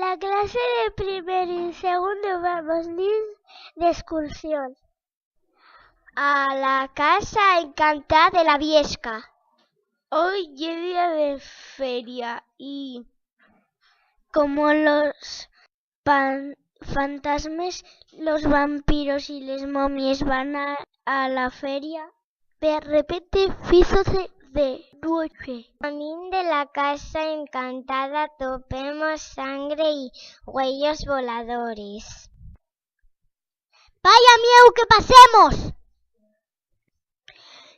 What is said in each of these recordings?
la clase de primero y segundo vamos de excursión a la casa encantada de la Viesca. Hoy es día de feria y como los fantasmas, los vampiros y las momias van a la feria, de repente fíjose de noche. Camín de la casa encantada topemos sangre y huellos voladores. ¡Vaya miedo que pasemos!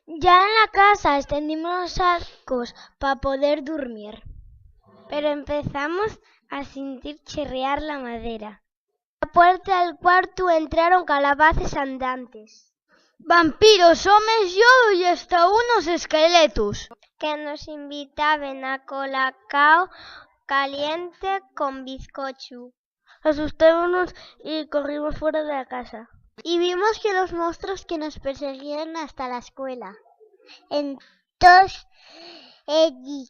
Ya en la casa extendimos los sacos para poder dormir, pero empezamos a sentir chirriar la madera. A la puerta del cuarto entraron calabazas andantes. Vampiros, homes yo y hasta unos esqueletos que nos invitaban a colacao caliente con bizcocho. Asustémonos y corrimos fuera de la casa. Y vimos que los monstruos que nos perseguían hasta la escuela. Entonces,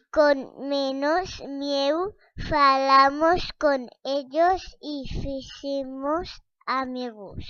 con menos miedo, falamos con ellos y hicimos amigos.